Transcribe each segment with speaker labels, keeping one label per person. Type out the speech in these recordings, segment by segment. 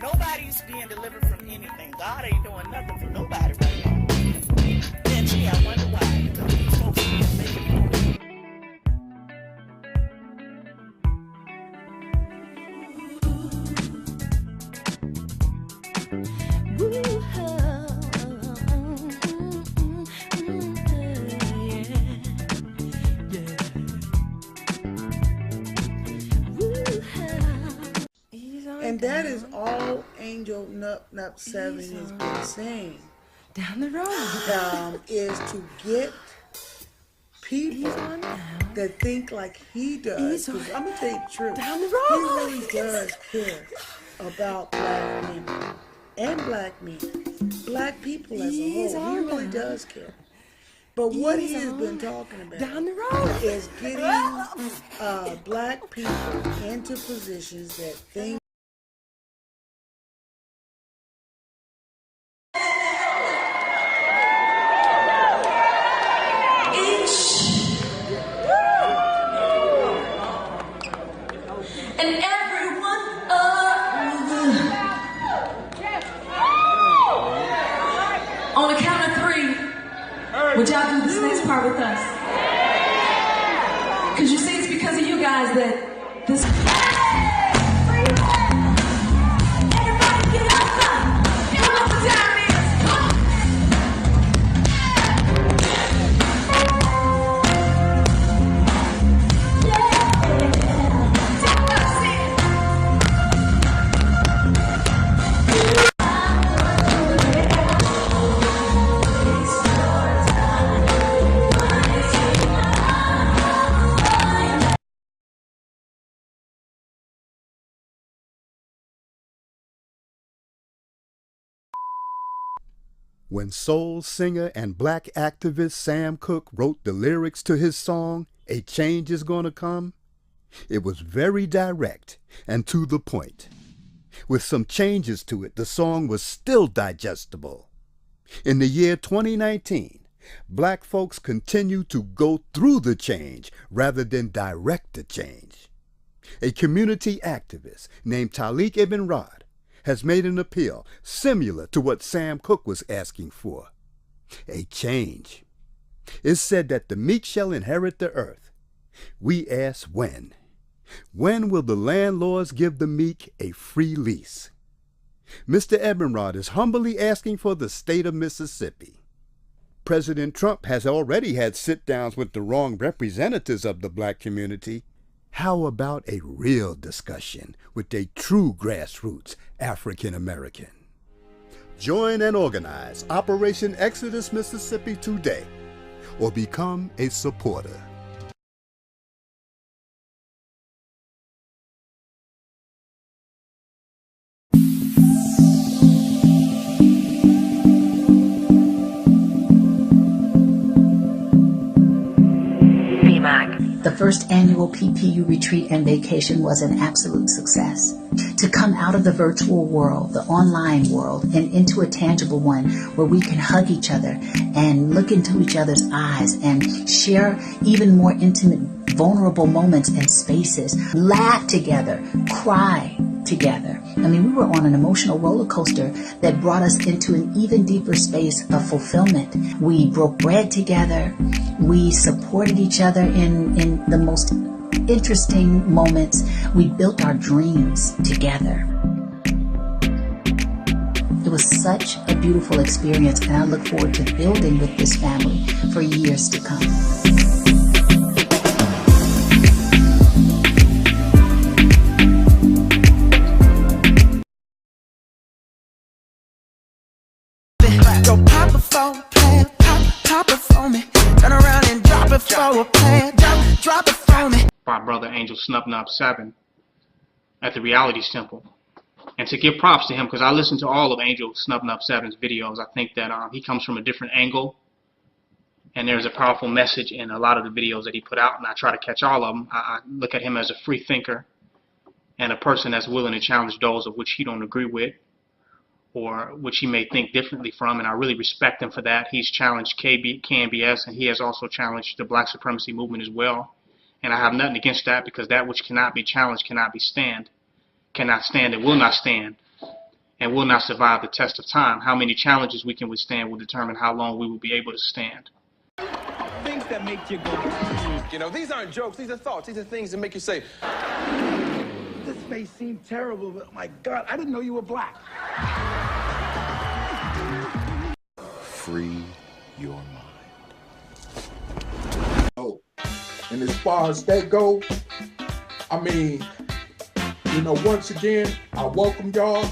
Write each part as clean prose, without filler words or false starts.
Speaker 1: Nobody's being delivered from anything. God ain't doing nothing for nobody right now. And gee, I wonder why. Because these folks are being made.
Speaker 2: And that is all Angel Nup 7 has been saying.
Speaker 3: Down the road.
Speaker 2: Is to get people that think like he does. Because I'm going to tell you the truth.
Speaker 3: Down the road.
Speaker 2: He really does care about black women and black men. Black people as a whole. He really does care. But what he has been talking about
Speaker 3: down the road
Speaker 2: is getting black people into positions that think
Speaker 4: would y'all do this next part with us? Because you see, it's because of you guys that this... Everybody get outside. You know what the time is.
Speaker 5: When soul singer and black activist Sam Cooke wrote the lyrics to his song, A Change Is Gonna Come, it was very direct and to the point. With some changes to it, the song was still digestible. In the year 2019, black folks continue to go through the change rather than direct the change. A community activist named Taalik Ibn'rad has made an appeal similar to what Sam Cooke was asking for. A change. It's said that the meek shall inherit the earth. We ask when. When will the landlords give the meek a free lease? Mr. Ibn'rad is humbly asking for the state of Mississippi. President Trump has already had sit-downs with the wrong representatives of the black community. How about a real discussion with a true grassroots African American? Join and organize Operation Exodus Mississippi today, or become a supporter.
Speaker 6: The first annual PPU retreat and vacation was an absolute success. To come out of the virtual world, the online world, and into a tangible one where we can hug each other and look into each other's eyes and share even more intimate, vulnerable moments and spaces, laugh together, cry together. I mean, we were on an emotional roller coaster that brought us into an even deeper space of fulfillment. We broke bread together. We supported each other in the most interesting moments. We built our dreams together. It was such a beautiful experience, and I look forward to building with this family for years to come.
Speaker 3: Go pop it for a plan, pop it for me. Turn around and drop it for a plan, drop it for me.
Speaker 7: My brother Angel Snubnub 7 at the Reality's Temple. And to give props to him, because I listened to all of Angel Snubnub 7's videos, I think that he comes from a different angle. And there's a powerful message in a lot of the videos that he put out, and I try to catch all of them. I look at him as a free thinker and a person that's willing to challenge those of which he don't agree with, or which he may think differently from, and I really respect him for that. He's challenged KNBS, and he has also challenged the black supremacy movement as well. And I have nothing against that, because that which cannot be challenged cannot stand and will not stand. and will not survive the test of time. How many challenges we can withstand will determine how long we will be able to stand.
Speaker 8: Things that make you go, you know, these aren't jokes, these are thoughts, these are things that make you say, this may seem terrible, but my God, I didn't know you were black.
Speaker 9: Free your mind. Oh, and as far as that go, I mean, you know, once again, I welcome y'all,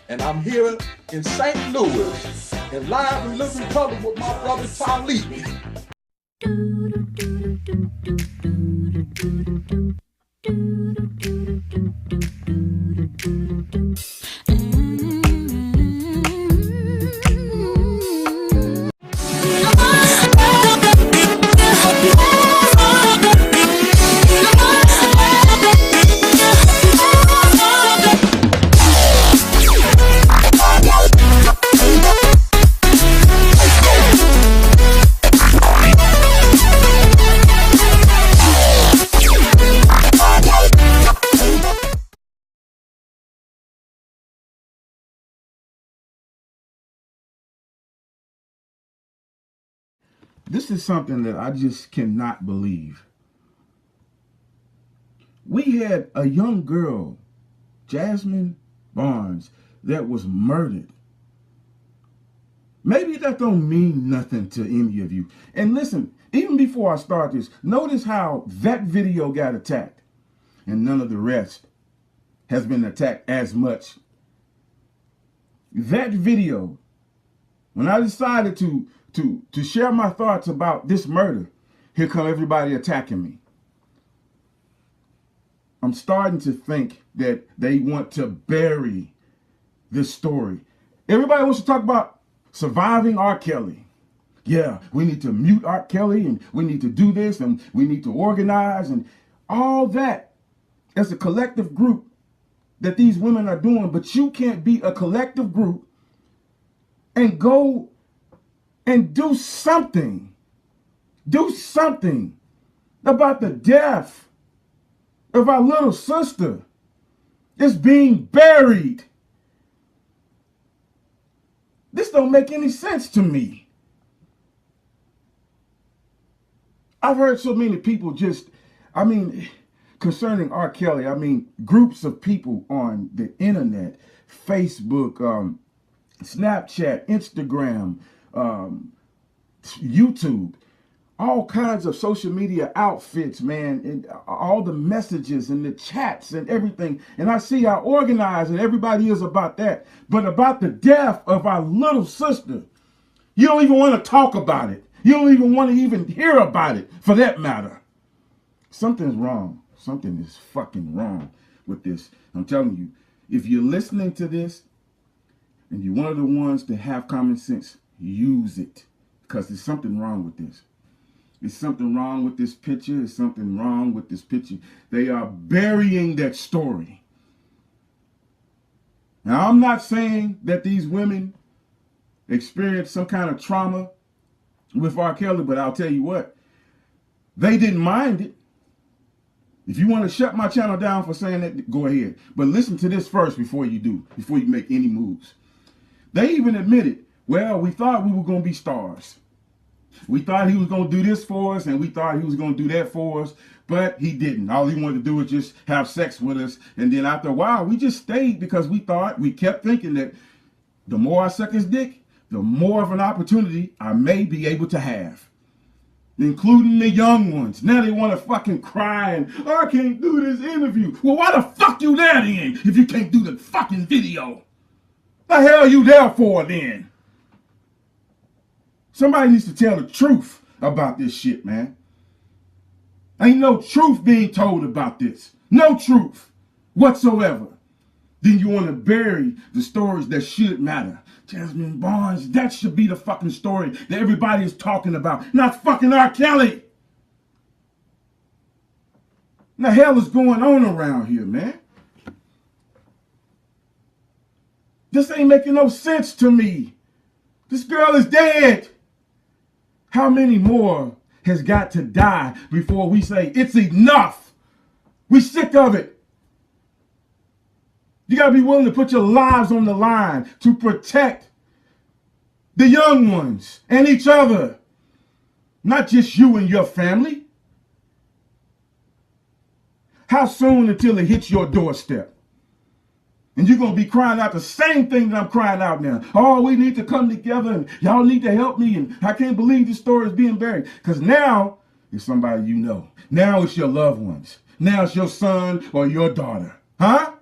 Speaker 9: and I'm here in St. Louis, and live and living color with my brother Taalik.
Speaker 10: This is something that I just cannot believe. We had a young girl, Jasmine Barnes, that was murdered. Maybe that don't mean nothing to any of you. And listen, even before I start this, notice how that video got attacked and none of the rest has been attacked as much. That video, when I decided to share my thoughts about this murder, here come everybody attacking me. I'm starting to think that they want to bury this story. Everybody wants to talk about surviving R. Kelly. Yeah, we need to mute R. Kelly, and we need to do this, and we need to organize, and all that as a collective group that these women are doing. But you can't be a collective group and go and do something about the death of our little sister that's being buried. This don't make any sense to me. I've heard so many people concerning R. Kelly, groups of people on the internet, Facebook, Snapchat, Instagram, YouTube, all kinds of social media outfits, man, and all the messages and the chats and everything. And I see how organized and everybody is about that. But about the death of our little sister, you don't even want to talk about it. You don't even want to even hear about it, for that matter. Something's wrong. Something is fucking wrong with this. I'm telling you, if you're listening to this and you're one of the ones that have common sense, use it, because there's something wrong with this. There's something wrong with this picture. There's something wrong with this picture. They are burying that story. Now, I'm not saying that these women experienced some kind of trauma with R. Kelly, but I'll tell you what, they didn't mind it. If you want to shut my channel down for saying that, go ahead. But listen to this first before you make any moves. They even admitted, well, we thought we were going to be stars. We thought he was going to do this for us, and we thought he was going to do that for us, but he didn't. All he wanted to do was just have sex with us. And then after a while, we just stayed because we kept thinking that the more I suck his dick, the more of an opportunity I may be able to have, including the young ones. Now they want to fucking cry and, oh, I can't do this interview. Well, why the fuck you there then if you can't do the fucking video? The hell are you there for then? Somebody needs to tell the truth about this shit, man. Ain't no truth being told about this. No truth whatsoever. Then you want to bury the stories that should matter. Jasmine Barnes, that should be the fucking story that everybody is talking about, not fucking R. Kelly. What the hell is going on around here, man? This ain't making no sense to me. This girl is dead. How many more has got to die before we say it's enough? We sick of it. You got to be willing to put your lives on the line to protect the young ones and each other. Not just you and your family. How soon until it hits your doorstep? And you're going to be crying out the same thing that I'm crying out now. Oh, we need to come together and y'all need to help me. And I can't believe this story is being buried. Because now it's somebody you know. Now it's your loved ones. Now it's your son or your daughter. Huh?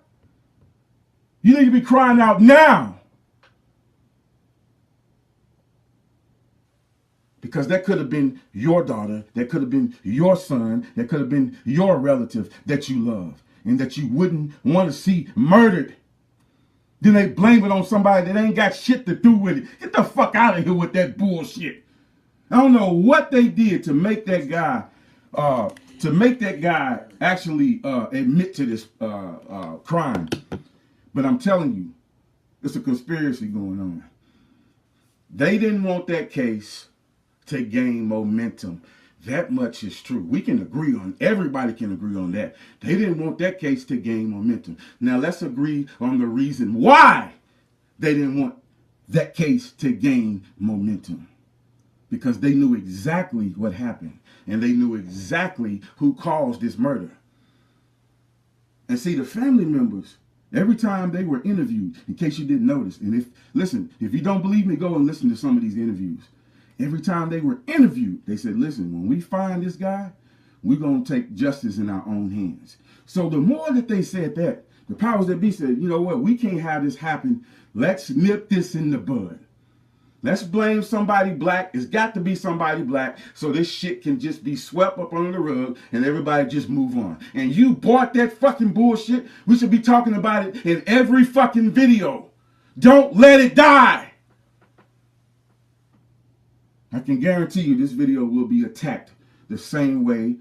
Speaker 10: You need to be crying out now. Because that could have been your daughter, that could have been your son, that could have been your relative that you love and that you wouldn't want to see murdered. Then they blame it on somebody that ain't got shit to do with it. Get the fuck out of here with that bullshit. I don't know what they did to make that guy, actually admit to this crime. But I'm telling you, it's a conspiracy going on. They didn't want that case to gain momentum. That much is true. We can agree on, everybody can agree on that. They didn't want that case to gain momentum. Now let's agree on the reason why they didn't want that case to gain momentum. Because they knew exactly what happened. And they knew exactly who caused this murder. And see, the family members, every time they were interviewed, in case you didn't notice, and if you don't believe me, go and listen to some of these interviews. Every time they were interviewed, they said, listen, when we find this guy, we're going to take justice in our own hands. So the more that they said that, the powers that be said, you know what, we can't have this happen. Let's nip this in the bud. Let's blame somebody black. It's got to be somebody black so this shit can just be swept up under the rug and everybody just move on. And you bought that fucking bullshit. We should be talking about it in every fucking video. Don't let it die. I can guarantee you this video will be attacked the same way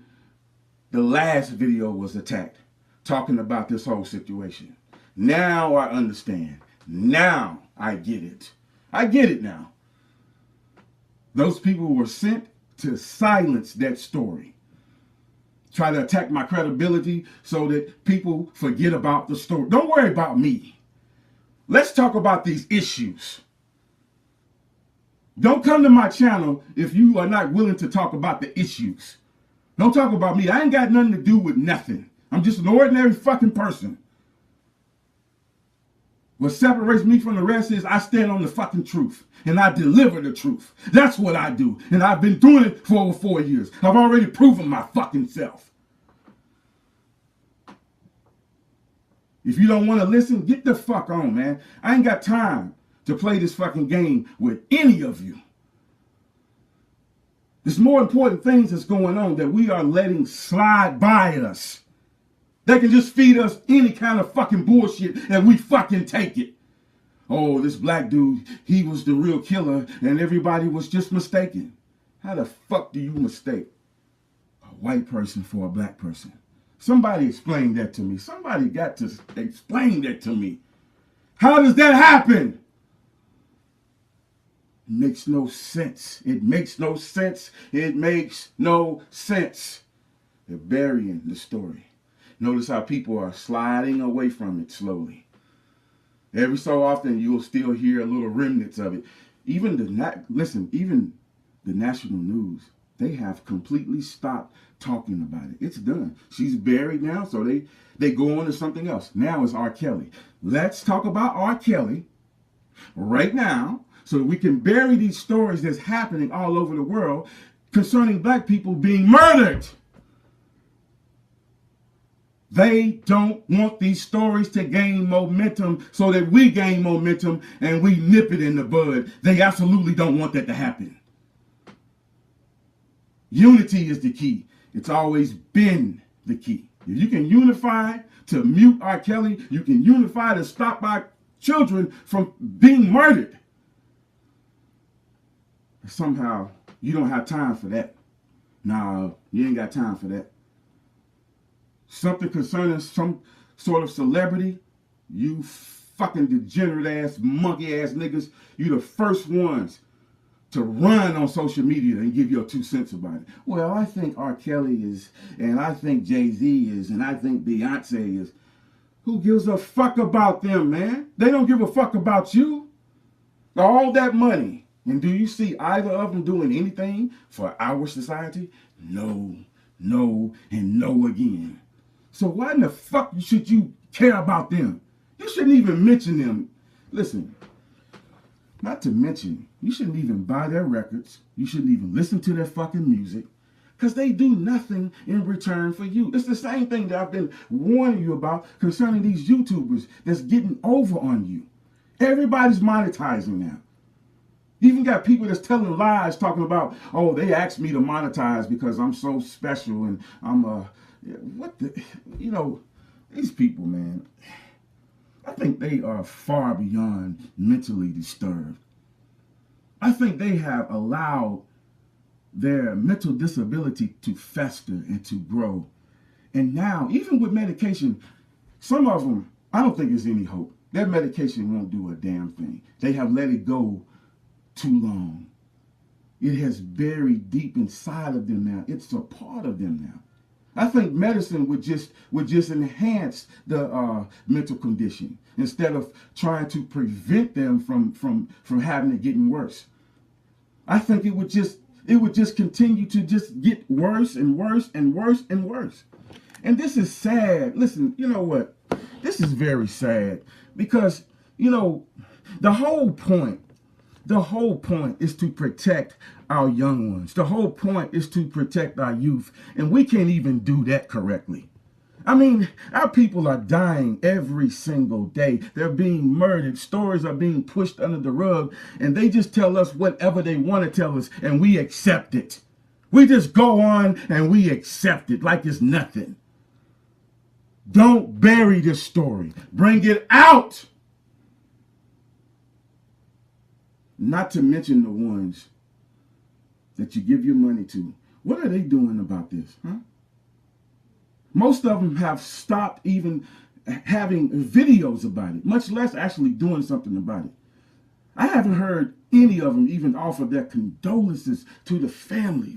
Speaker 10: the last video was attacked, talking about this whole situation. Now I understand. Now I get it. I get it now. Those people were sent to silence that story. Try to attack my credibility so that people forget about the story. Don't worry about me. Let's talk about these issues. Don't come to my channel if you are not willing to talk about the issues. Don't talk about me. I ain't got nothing to do with nothing. I'm just an ordinary fucking person. What separates me from the rest is I stand on the fucking truth and I deliver the truth. That's what I do. And I've been doing it for over 4 years. I've already proven my fucking self. If you don't want to listen, get the fuck on, man. I ain't got time to play this fucking game with any of you. There's more important things that's going on that we are letting slide by us. They can just feed us any kind of fucking bullshit and we fucking take it. Oh, this black dude, he was the real killer and everybody was just mistaken. How the fuck do you mistake a white person for a black person? Somebody explain that to me. Somebody got to explain that to me. How does that happen? It makes no sense. It makes no sense. It makes no sense. They're burying the story. Notice how people are sliding away from it slowly. Every so often, you'll still hear a little remnants of it. Even the national news, they have completely stopped talking about it. It's done. She's buried now, so they go on to something else. Now it's R. Kelly. Let's talk about R. Kelly right now so that we can bury these stories that's happening all over the world concerning black people being murdered. They don't want these stories to gain momentum so that we gain momentum and we nip it in the bud. They absolutely don't want that to happen. Unity is the key. It's always been the key. If you can unify to mute R. Kelly, you can unify to stop our children from being murdered. Somehow, you don't have time for that. No, you ain't got time for that. Something concerning some sort of celebrity, you fucking degenerate ass, monkey ass niggas, you the first ones to run on social media and give your 2 cents about it. Well, I think R. Kelly is, and I think Jay-Z is, and I think Beyonce is. Who gives a fuck about them, man? They don't give a fuck about you. All that money. And do you see either of them doing anything for our society? No, no, and no again. So why in the fuck should you care about them? You shouldn't even mention them. Listen, not to mention, you shouldn't even buy their records. You shouldn't even listen to their fucking music. Because they do nothing in return for you. It's the same thing that I've been warning you about concerning these YouTubers that's getting over on you. Everybody's monetizing now. You even got people that's telling lies talking about, oh, they asked me to monetize because I'm so special and I'm what the, you know, these people, man, I think they are far beyond mentally disturbed. I think they have allowed their mental disability to fester and to grow. And now, even with medication, some of them, I don't think there's any hope. Their medication won't do a damn thing. They have let it go too long. It has buried deep inside of them now. It's a part of them now. I think medicine would just enhance the mental condition instead of trying to prevent them from having it getting worse. I think it would just continue to just get worse and worse and worse and worse. And this is sad. Listen, you know what? This is very sad because, you know, the whole point is to protect our young ones. The whole point is to protect our youth. And we can't even do that correctly. I mean, our people are dying every single day. They're being murdered. Stories are being pushed under the rug. And they just tell us whatever they want to tell us. And we accept it. We just go on and we accept it like it's nothing. Don't bury this story. Bring it out. Not to mention the ones that you give your money to. What are they doing about this, huh? Most of them have stopped even having videos about it, much less actually doing something about it. I haven't heard any of them even offer their condolences to the families.